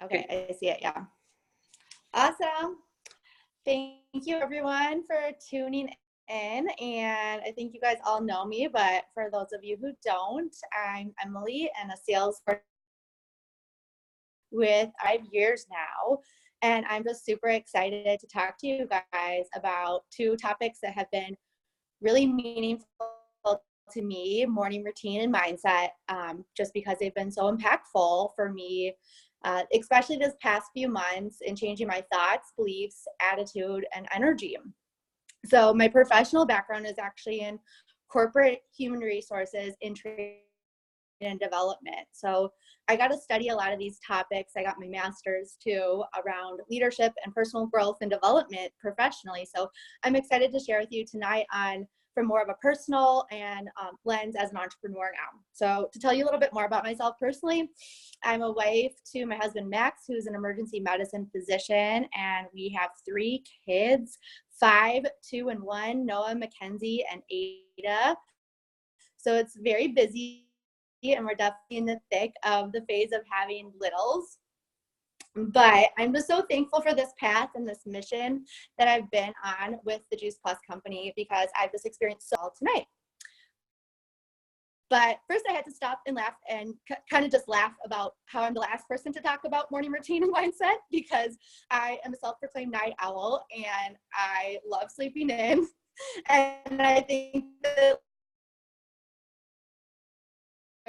Okay, I see it. Yeah. Awesome. Thank you everyone for tuning in. And I think you guys all know me, but for those of you who don't, I'm Emily and a sales with 5 years now. And I'm just super excited to talk to you guys about two topics that have been really meaningful to me, morning routine and mindset, just because they've been so impactful for me, especially this past few months in changing my thoughts, beliefs, attitude, and energy. So my professional background is actually in corporate human resources in training and development. So I got to study a lot of these topics. I got my master's too around leadership and personal growth and development professionally. So I'm excited to share with you tonight on from more of a personal and lens as an entrepreneur now. So to tell you a little bit more about myself personally, I'm a wife to my husband, Max, who's an emergency medicine physician, and we have 3 kids, 5, 2, and 1, Noah, Mackenzie, and Ada. So it's very busy, and we're definitely in the thick of the phase of having littles. But I'm just so thankful for this path and this mission that I've been on with the Juice Plus company, because I've just experienced so all tonight. But first I had to stop and laugh and kind of just laugh about how I'm the last person to talk about morning routine and mindset, because I am a self-proclaimed night owl and I love sleeping in. And I think that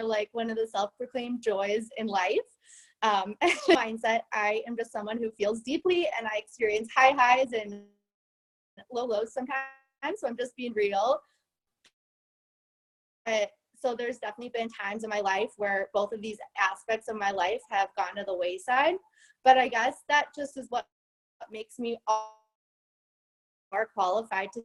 like one of the self-proclaimed joys in life. Mindset, I am just someone who feels deeply, and I experience high highs and low lows sometimes, so I'm just being real. So there's definitely been times in my life where both of these aspects of my life have gone to the wayside, but I guess that just is what makes me more qualified to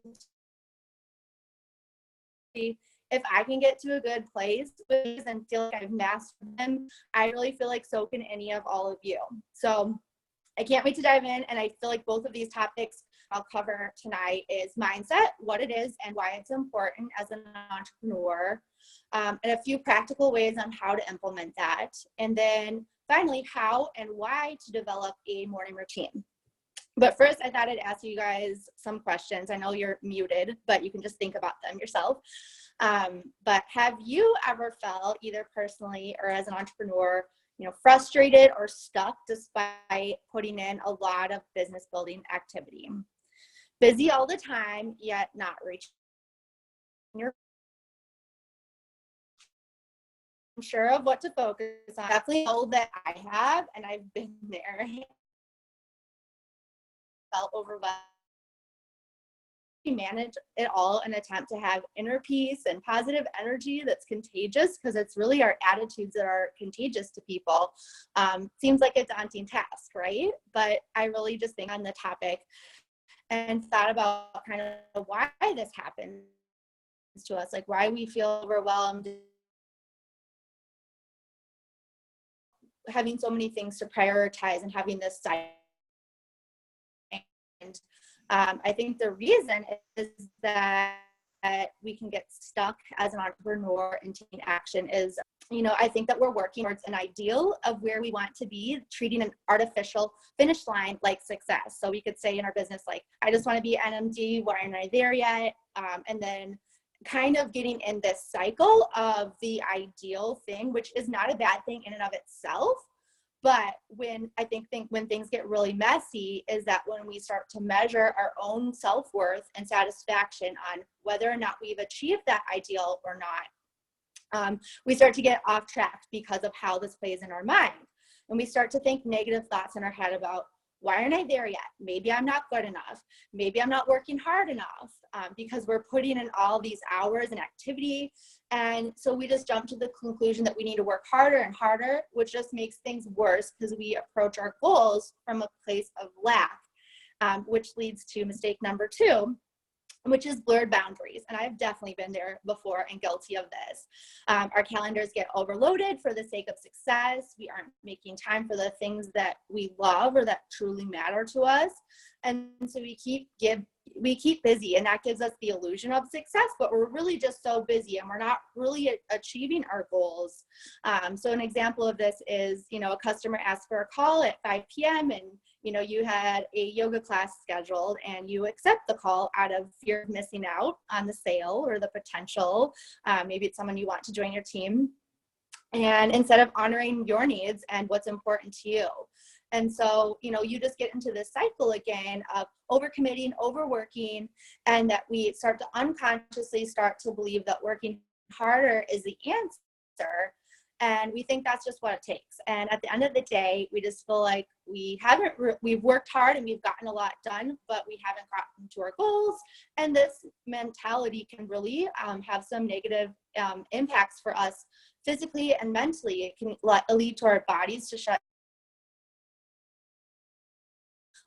see if I can get to a good place with these and feel like I've mastered them. I really feel like so can any of all of you. So I can't wait to dive in, and I feel like both of these topics I'll cover tonight is mindset, what it is and why it's important as an entrepreneur, and a few practical ways on how to implement that, and then finally how and why to develop a morning routine. But first, I thought I'd ask you guys some questions. I know you're muted, but you can just think about them yourself. But have you ever felt, either personally or as an entrepreneur, frustrated or stuck despite putting in a lot of business building activity? Busy all the time, yet not reaching your sure of what to focus on. Definitely know that I have, and I've been there. Felt overwhelmed. Manage it all and attempt to have inner peace and positive energy that's contagious, because it's really our attitudes that are contagious to people. Seems like a daunting task, right? But I really just think on the topic and thought about kind of why this happens to us, like why we feel overwhelmed, having so many things to prioritize and having this side. And I think the reason is that we can get stuck as an entrepreneur in taking action is, I think that we're working towards an ideal of where we want to be, treating an artificial finish line like success. So we could say in our business, like, I just want to be NMD, why aren't I there yet? And then kind of getting in this cycle of the ideal thing, which is not a bad thing in and of itself. But when things get really messy is that when we start to measure our own self-worth and satisfaction on whether or not we've achieved that ideal or not, we start to get off track because of how this plays in our mind. And we start to think negative thoughts in our head about, why aren't I there yet? Maybe I'm not good enough. Maybe I'm not working hard enough, because we're putting in all these hours and activity. And so we just jump to the conclusion that we need to work harder and harder, which just makes things worse because we approach our goals from a place of lack, which leads to mistake number 2, which is blurred boundaries. And I've definitely been there before and guilty of this. Our calendars get overloaded for the sake of success. We aren't making time for the things that we love or that truly matter to us. And so we keep we keep busy, and that gives us the illusion of success, but we're really just so busy and we're not really achieving our goals. So an example of this is, you know, a customer asked for a call at 5 p.m. and, you know, you had a yoga class scheduled and you accept the call out of fear of missing out on the sale or the potential. Maybe it's someone you want to join your team. And instead of honoring your needs and what's important to you. And so, you know, you just get into this cycle again of overcommitting, overworking, and that we start to unconsciously start to believe that working harder is the answer. And we think that's just what it takes. And at the end of the day, we just feel like we've worked hard and we've gotten a lot done, but we haven't gotten to our goals. And this mentality can really have some negative impacts for us physically and mentally. It can lead to our bodies to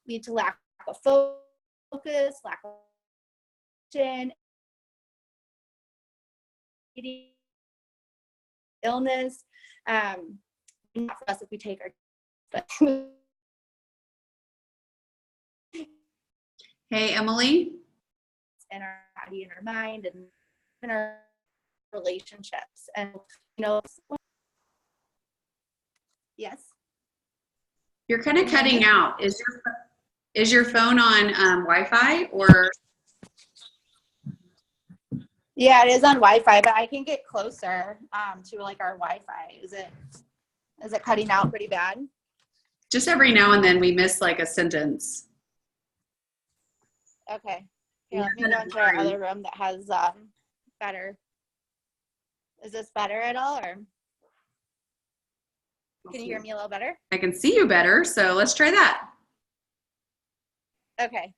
lead to lack of focus, lack of attention, illness. Not for us if we take our Hey, Emily. In our body and our mind and in our relationships. And, you know, yes. You're kind of cutting out. Is your phone on Wi-Fi or? Yeah, it is on Wi-Fi, but I can get closer to like our Wi-Fi. Is it cutting out pretty bad? Just every now and then we miss like a sentence. Okay. Here, let me go into our other room that has better. Is this better at all, or can you hear me a little better? I can see you better, so let's try that. Okay.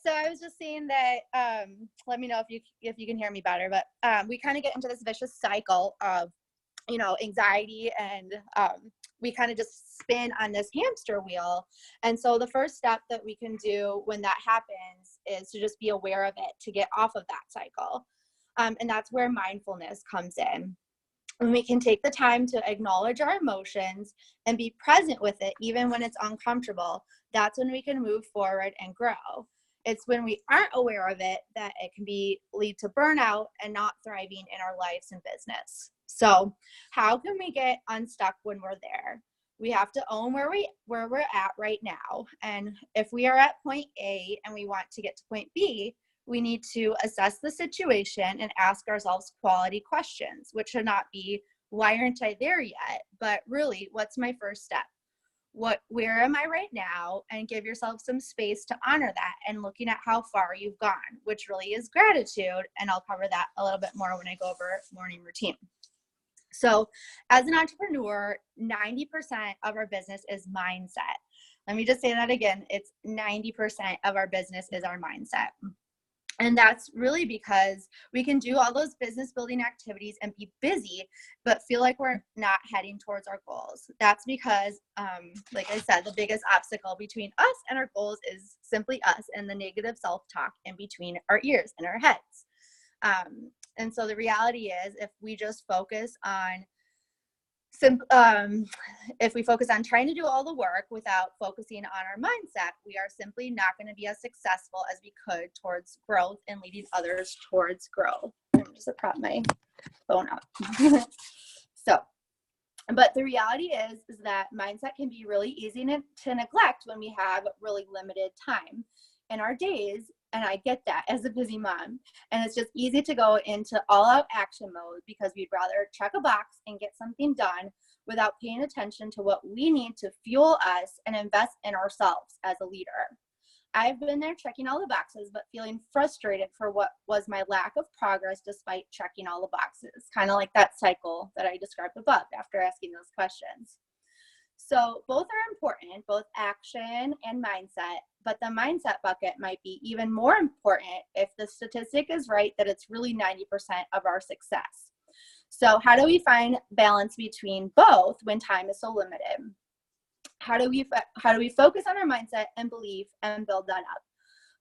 So I was just saying that, let me know if you can hear me better, but we kind of get into this vicious cycle of, you know, anxiety, and we kind of just spin on this hamster wheel. And so the first step that we can do when that happens is to just be aware of it, to get off of that cycle. And that's where mindfulness comes in. When we can take the time to acknowledge our emotions and be present with it, even when it's uncomfortable, that's when we can move forward and grow. It's when we aren't aware of it that it can lead to burnout and not thriving in our lives and business. So how can we get unstuck when we're there? We have to own where we're at right now. And if we are at point A and we want to get to point B, we need to assess the situation and ask ourselves quality questions, which should not be, why aren't I there yet? But really, what's my first step? Where am I right now? And give yourself some space to honor that and looking at how far you've gone, which really is gratitude. And I'll cover that a little bit more when I go over morning routine. So as an entrepreneur, 90% of our business is mindset. Let me just say that again. It's 90% of our business is our mindset. And that's really because we can do all those business building activities and be busy, but feel like we're not heading towards our goals. That's because, like I said, the biggest obstacle between us and our goals is simply us and the negative self-talk in between our ears and our heads. And so the reality is, if we just focus on if we focus on trying to do all the work without focusing on our mindset, we are simply not going to be as successful as we could towards growth and leading others towards growth. I'm just gonna prop my phone up. But the reality is that mindset can be really easy to neglect when we have really limited time in our days. And I get that as a busy mom. And it's just easy to go into all-out action mode because we'd rather check a box and get something done without paying attention to what we need to fuel us and invest in ourselves as a leader. I've been there checking all the boxes, but feeling frustrated for what was my lack of progress despite checking all the boxes. Kind of like that cycle that I described above after asking those questions. So both are important, both action and mindset, but the mindset bucket might be even more important if the statistic is right that it's really 90% of our success. So how do we find balance between both when time is so limited? How do we focus on our mindset and belief and build that up?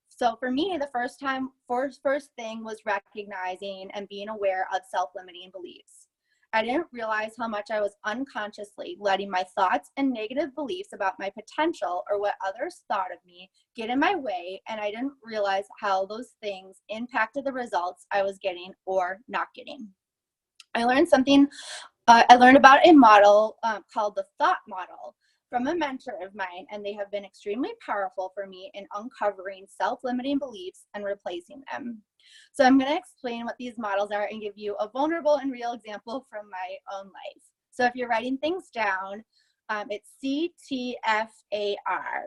So for me, the first thing was recognizing and being aware of self-limiting beliefs. I didn't realize how much I was unconsciously letting my thoughts and negative beliefs about my potential or what others thought of me get in my way, and I didn't realize how those things impacted the results I was getting or not getting. I learned about a model called the thought model from a mentor of mine, and they have been extremely powerful for me in uncovering self-limiting beliefs and replacing them. So I'm going to explain what these models are and give you a vulnerable and real example from my own life. So if you're writing things down, it's CTFAR.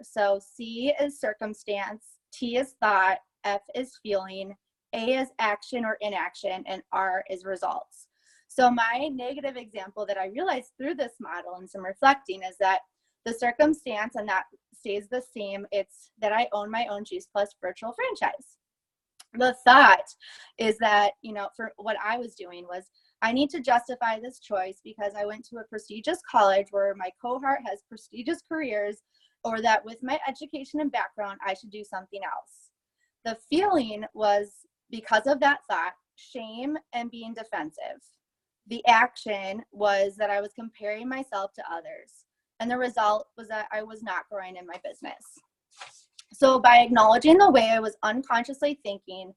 So C is circumstance, T is thought, F is feeling, A is action or inaction, and R is results. So my negative example that I realized through this model and some reflecting is that the circumstance, and that stays the same, it's that I own my own Juice Plus virtual franchise. The thought is that, for what I was doing was, I need to justify this choice because I went to a prestigious college where my cohort has prestigious careers, or that with my education and background, I should do something else. The feeling was, because of that thought, shame and being defensive. The action was that I was comparing myself to others. And the result was that I was not growing in my business. So by acknowledging the way I was unconsciously thinking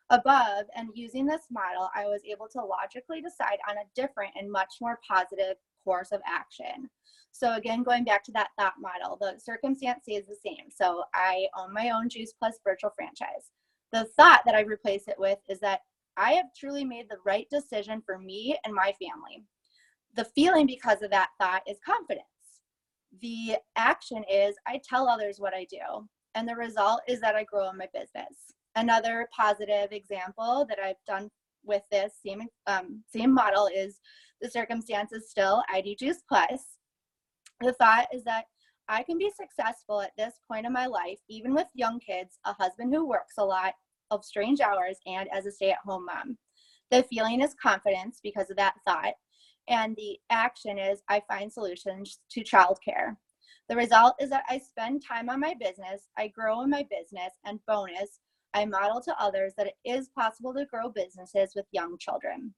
above and using this model, I was able to logically decide on a different and much more positive course of action. So again, going back to that thought model, the circumstance stays the same. So I own my own Juice Plus virtual franchise. The thought that I replace it with is that I have truly made the right decision for me and my family. The feeling because of that thought is confidence. The action is I tell others what I do. And the result is that I grow in my business. Another positive example that I've done with this same model is the circumstance is still I do Juice Plus. The thought is that I can be successful at this point in my life, even with young kids, a husband who works a lot of strange hours, and as a stay-at-home mom. The feeling is confidence because of that thought. And the action is I find solutions to childcare. The result is that I spend time on my business, I grow in my business, and bonus, I model to others that it is possible to grow businesses with young children.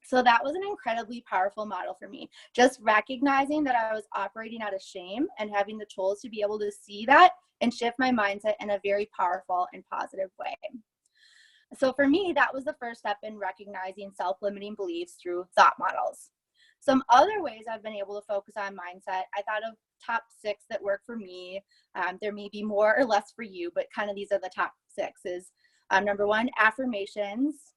So that was an incredibly powerful model for me. Just recognizing that I was operating out of shame and having the tools to be able to see that and shift my mindset in a very powerful and positive way. So for me, that was the first step in recognizing self-limiting beliefs through thought models. Some other ways I've been able to focus on mindset, I thought of top 6 that work for me. There may be more or less for you, but kind of these are the top 6 is number 1, affirmations.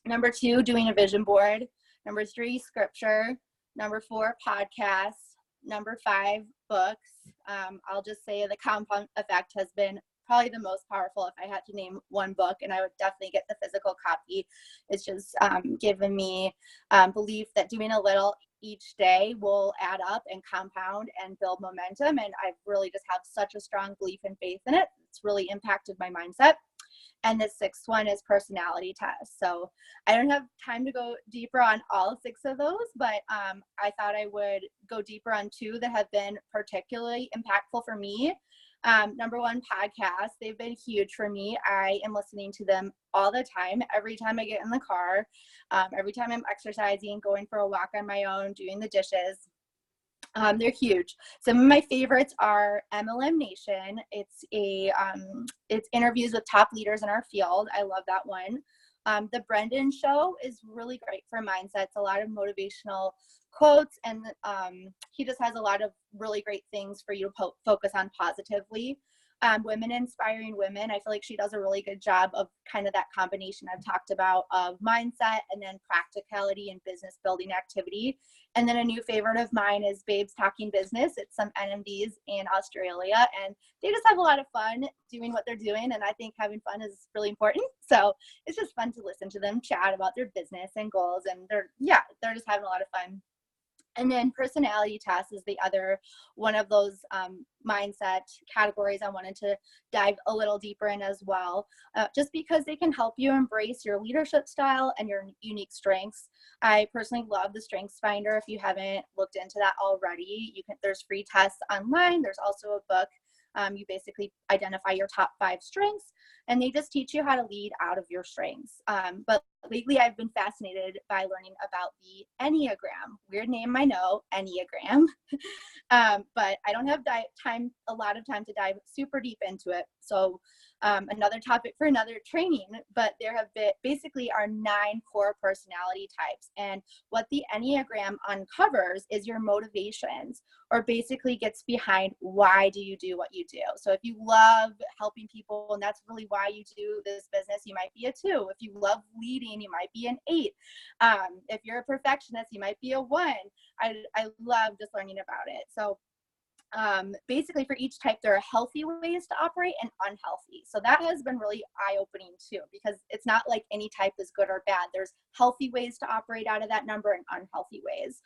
Number 2, doing a vision board. Number 3, scripture. Number 4, podcasts. Number 5, books. I'll just say the compound effect has been probably the most powerful if I had to name one book, and I would definitely get the physical copy. It's just given me belief that doing a little each day will add up and compound and build momentum, and I really just have such a strong belief and faith in it. It's really impacted my mindset. And the 6th one is personality tests. So I don't have time to go deeper on all 6 of those, but I thought I would go deeper on 2 that have been particularly impactful for me. Number 1, podcasts. They've been huge for me. I am listening to them all the time. Every time I get in the car, every time I'm exercising, going for a walk on my own, doing the dishes. They're huge. Some of my favorites are MLM Nation. It's interviews with top leaders in our field. I love that one. The Brendan Show is really great for mindsets. A lot of motivational quotes, and he just has a lot of really great things for you to focus on positively. Women Inspiring Women, I feel like she does a really good job of kind of that combination I've talked about of mindset and then practicality and business building activity. And then a new favorite of mine is Babes Talking Business. It's some NMDs in Australia, and they just have a lot of fun doing what they're doing, and I think having fun is really important. So it's just fun to listen to them chat about their business and goals, and they're just having a lot of fun. And then personality tests is the other one of those mindset categories I wanted to dive a little deeper in as well, just because they can help you embrace your leadership style and your unique strengths. I personally love the Strengths Finder. If you haven't looked into that already, there's free tests online. There's also a book You basically identify your top 5 strengths, and they just teach you how to lead out of your strengths. But lately I've been fascinated by learning about the Enneagram. Weird name, I know, Enneagram. But I don't have a lot of time to dive super deep into it. So another topic for another training, but there have been basically are 9 core personality types. And what the Enneagram uncovers is your motivations, or basically gets behind why do you do what you do. So if you love helping people and that's really why you do this business, you might be a 2. If you love leading, you might be an 8. If you're a perfectionist, you might be a 1. I love just learning about it. So basically for each type, there are healthy ways to operate and unhealthy. So that has been really eye-opening too, because it's not like any type is good or bad. There's healthy ways to operate out of that number and unhealthy ways.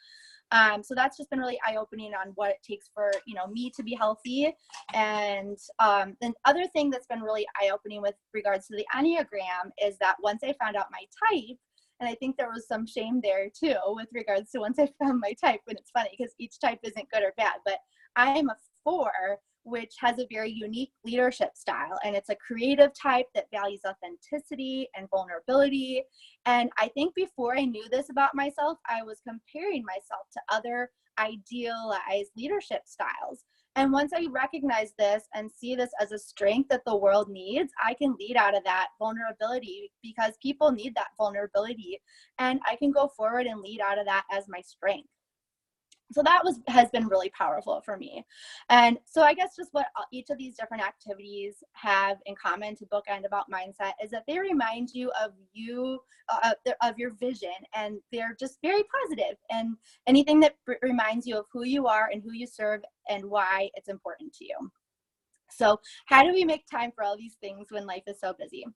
So that's just been really eye-opening on what it takes for, me to be healthy. And the other thing that's been really eye-opening with regards to the Enneagram is that once I found out my type, and I think there was some shame there too with regards to once I found my type, and it's funny because each type isn't good or bad, but I am a 4, which has a very unique leadership style, and it's a creative type that values authenticity and vulnerability. And I think before I knew this about myself, I was comparing myself to other idealized leadership styles. And once I recognize this and see this as a strength that the world needs, I can lead out of that vulnerability, because people need that vulnerability, and I can go forward and lead out of that as my strength. So that has been really powerful for me. And so I guess just what each of these different activities have in common to bookend about mindset is that they remind you of your vision, and they're just very positive, and anything that reminds you of who you are and who you serve and why it's important to you. So how do we make time for all these things when life is so busy?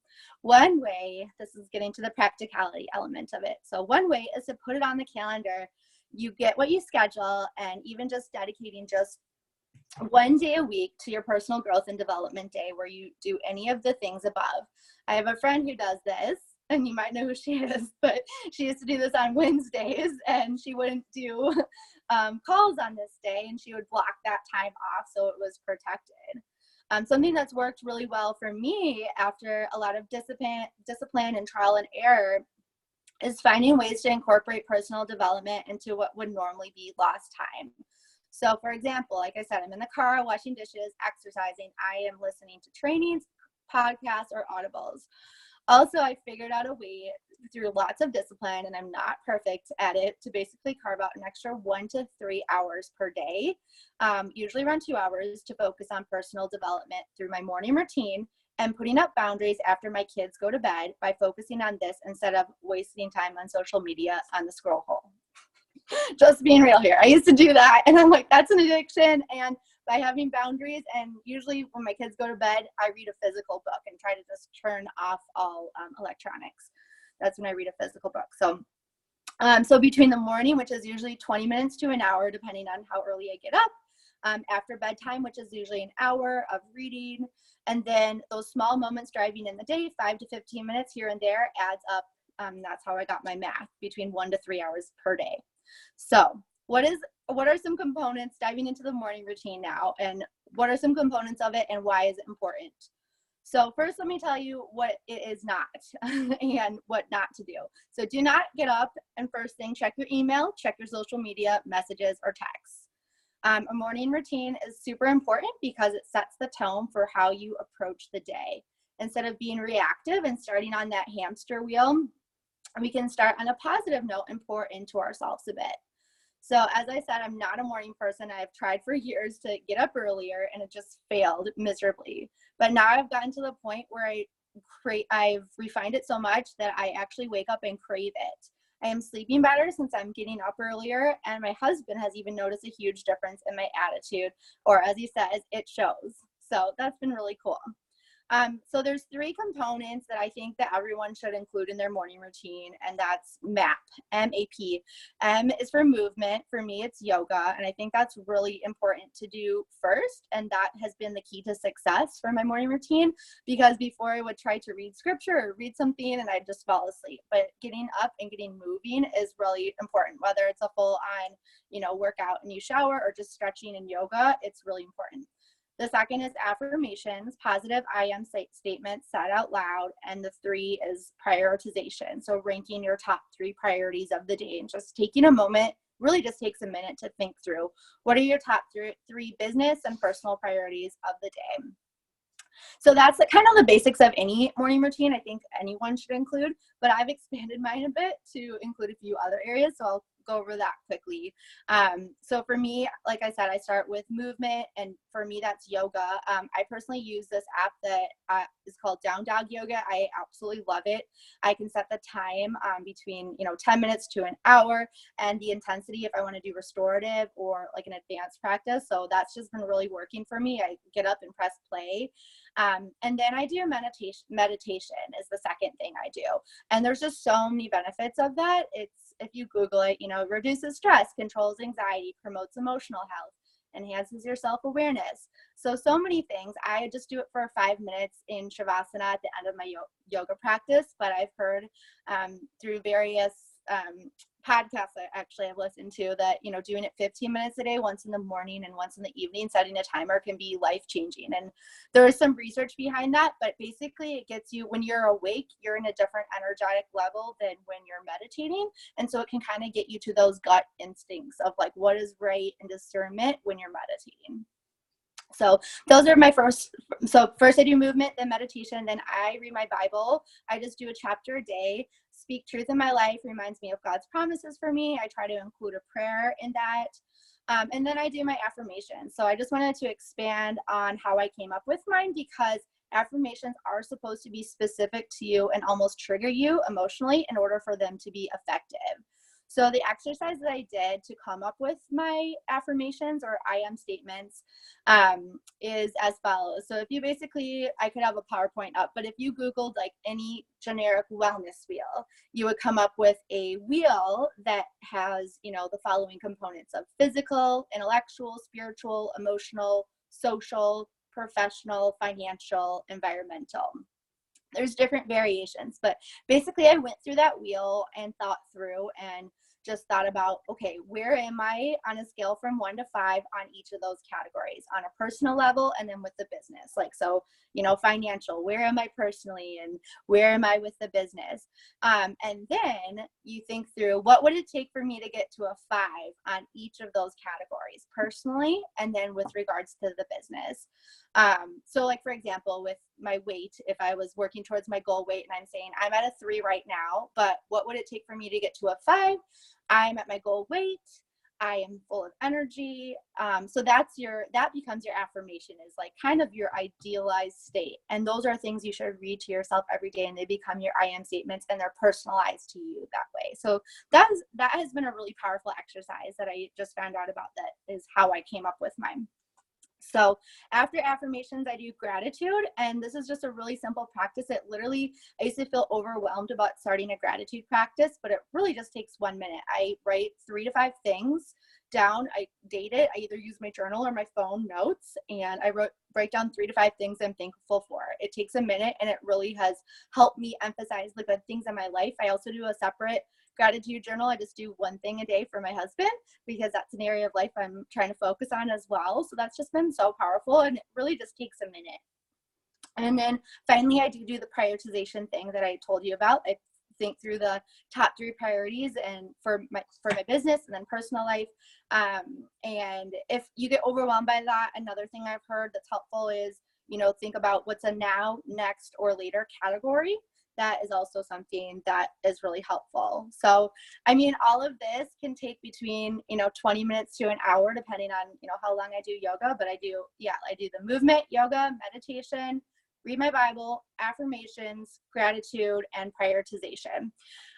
One way, this is getting to the practicality element of it. So one way is to put it on the calendar. You get what you schedule, and even just dedicating just one day a week to your personal growth and development day where you do any of the things above. I have a friend who does this, and you might know who she is, but she used to do this on Wednesdays, and she wouldn't do calls on this day, and she would block that time off so it was protected. Something that's worked really well for me after a lot of discipline and trial and error is finding ways to incorporate personal development into what would normally be lost time. So for example, like I said, I'm in the car, washing dishes, exercising. I am listening to trainings, podcasts, or audibles. Also, I figured out a way through lots of discipline, and I'm not perfect at it, to basically carve out an extra 1 to 3 hours per day, usually around 2 hours, to focus on personal development through my morning routine and putting up boundaries after my kids go to bed by focusing on this instead of wasting time on social media on the scroll hole. Just being real here. I used to do that, and I'm like, that's an addiction. And by having boundaries, and usually when my kids go to bed, I read a physical book and try to just turn off all electronics. That's when I read a physical book. So between the morning, which is usually 20 minutes to an hour, depending on how early I get up, after bedtime, which is usually an hour of reading, and then those small moments driving in the day, 5 to 15 minutes here and there, adds up. That's how I got my math, between 1 to 3 hours per day. So what are some components, diving into the morning routine now, and what are some components of it and why is it important? So first, let me tell you what it is not and what not to do. So do not get up and first thing check your email, check your social media, messages, or texts. A morning routine is super important because it sets the tone for how you approach the day. Instead of being reactive and starting on that hamster wheel, we can start on a positive note and pour into ourselves a bit. So as I said, I'm not a morning person. I've tried for years to get up earlier, and it just failed miserably. But now I've gotten to the point where I've refined it so much that I actually wake up and crave it. I am sleeping better since I'm getting up earlier, and my husband has even noticed a huge difference in my attitude, or as he says, it shows. So that's been really cool. So there's 3 components that I think that everyone should include in their morning routine, and that's MAP, M-A-P. M is for movement. For me, it's yoga, and I think that's really important to do first, and that has been the key to success for my morning routine, because before I would try to read scripture or read something and I'd just fall asleep. But getting up and getting moving is really important, whether it's a full-on, workout and you shower, or just stretching and yoga, it's really important. The second is affirmations, positive I am statements said out loud. And the 3 is prioritization. So ranking your top 3 priorities of the day and just taking a moment, really just takes a minute to think through what are your top 3 business and personal priorities of the day. So that's kind of the basics of any morning routine I think anyone should include, but I've expanded mine a bit to include a few other areas. So I'll go over that quickly. So for me, like I said, I start with movement, and for me, that's yoga. I personally use this app that is called Down Dog Yoga. I absolutely love it. I can set the time between 10 minutes to an hour, and the intensity if I want to do restorative or like an advanced practice. So that's just been really working for me. I get up and press play. And then I do meditation is the second thing I do. And there's just so many benefits of that. If you Google it, reduces stress, controls anxiety, promotes emotional health, enhances your self-awareness. So many things. I just do it for 5 minutes in Shavasana at the end of my yoga practice, but I've heard through various podcasts I've listened to that, doing it 15 minutes a day, once in the morning and once in the evening, setting a timer can be life-changing. And there is some research behind that, but basically it gets you, when you're awake, you're in a different energetic level than when you're meditating. And so it can kind of get you to those gut instincts of like what is right and discernment when you're meditating. So those are my first I do movement, then meditation, then I read my Bible. I just do a chapter a day. Speak truth in my life reminds me of God's promises for me. I try to include a prayer in that. And then I do my affirmations. So I just wanted to expand on how I came up with mine, because affirmations are supposed to be specific to you and almost trigger you emotionally in order for them to be effective. So the exercise that I did to come up with my affirmations or I am statements is as follows. So if you I could have a PowerPoint up, but if you Googled like any generic wellness wheel, you would come up with a wheel that has, the following components of physical, intellectual, spiritual, emotional, social, professional, financial, environmental. There's different variations, but basically I went through that wheel and thought through and just thought about, okay, where am I on a scale from 1 to 5 on each of those categories on a personal level, and then with the business, financial, where am I personally and where am I with the business? And then you think through, what would it take for me to get to a 5 on each of those categories personally, and then with regards to the business. So like, for example, with my weight, if I was working towards my goal weight and I'm saying I'm at a 3 right now, but what would it take for me to get to a 5? I'm at my goal weight. I am full of energy. So that becomes your affirmation, is like kind of your idealized state. And those are things you should read to yourself every day, and they become your I am statements, and they're personalized to you that way. So that has been a really powerful exercise that I just found out about. That is how I came up with mine. So after affirmations, I do gratitude, and this is just a really simple practice. I used to feel overwhelmed about starting a gratitude practice, but it really just takes 1 minute. I write 3 to 5 things down. I date it. I either use my journal or my phone notes, and I write down 3 to 5 things I'm thankful for. It takes a minute, and it really has helped me emphasize the good things in my life. I also do a separate gratitude journal. I just do 1 thing a day for my husband, because that's an area of life I'm trying to focus on as well. So that's just been so powerful, and it really just takes a minute. And then finally, I do the prioritization thing that I told you about. I think through the top 3 priorities and for my business and then personal life. And if you get overwhelmed by that, another thing I've heard that's helpful is, think about what's a now, next, or later category. That is also something that is really helpful. So, all of this can take between, 20 minutes to an hour, depending on, how long I do yoga, but I do the movement, yoga, meditation, read my Bible, affirmations, gratitude, and prioritization.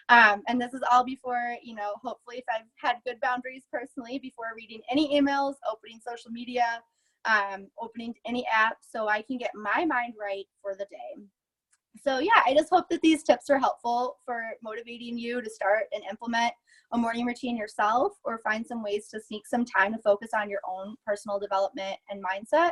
And this is all before, hopefully if I've had good boundaries personally, before reading any emails, opening social media, opening any app, so I can get my mind right for the day. So yeah, I just hope that these tips are helpful for motivating you to start and implement a morning routine yourself, or find some ways to sneak some time to focus on your own personal development and mindset.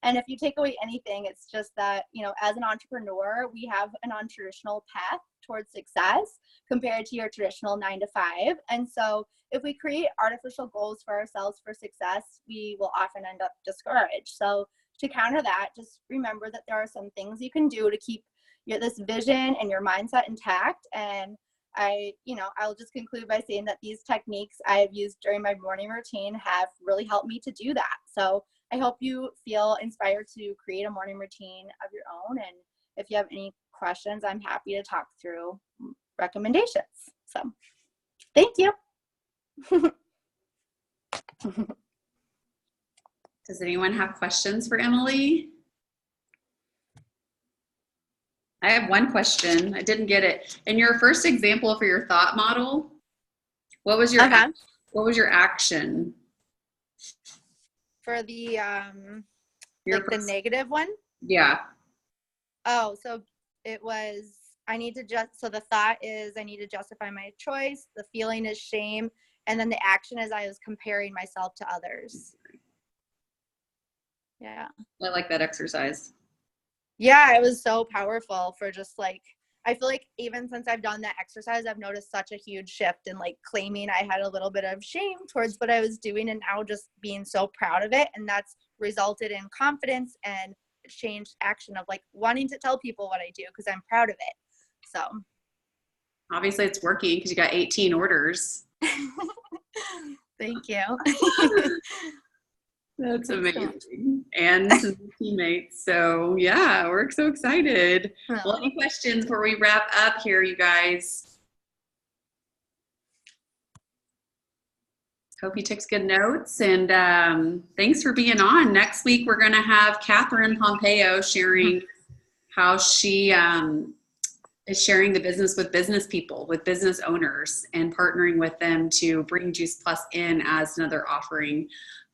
And if you take away anything, it's just that, as an entrepreneur, we have a non-traditional path towards success compared to your traditional 9 to 5. And so if we create artificial goals for ourselves for success, we will often end up discouraged. So to counter that, just remember that there are some things you can do to keep this vision and your mindset intact. And I'll just conclude by saying that these techniques I have used during my morning routine have really helped me to do that. So I hope you feel inspired to create a morning routine of your own. And if you have any questions, I'm happy to talk through recommendations. So thank you. Does anyone have questions for Emily? I have one question. I didn't get it. In your first example for your thought model, what was your action? For the the negative one? Yeah. Oh, so it was, so the thought is I need to justify my choice. The feeling is shame. And then the action is I was comparing myself to others. Yeah. I like that exercise. Yeah, it was so powerful for just like, I feel like even since I've done that exercise, I've noticed such a huge shift in like claiming I had a little bit of shame towards what I was doing and now just being so proud of it. And that's resulted in confidence and changed action of like wanting to tell people what I do because I'm proud of it. So obviously it's working because you got 18 orders. Thank you. That's amazing. And teammates. So yeah, we're so excited. Oh. Well, any questions before we wrap up here, you guys? Hope you took good notes, and thanks for being on. Next week, we're going to have Catherine Pompeo sharing how she is sharing the business with business people, with business owners, and partnering with them to bring Juice Plus in as another offering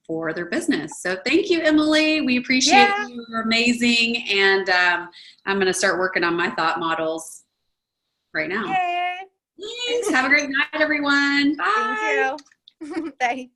for their business. So thank you, Emily. We appreciate you. You're amazing. And I'm going to start working on my thought models right now. Yay. Thanks. Have a great night, everyone. Bye. Thank you. Bye.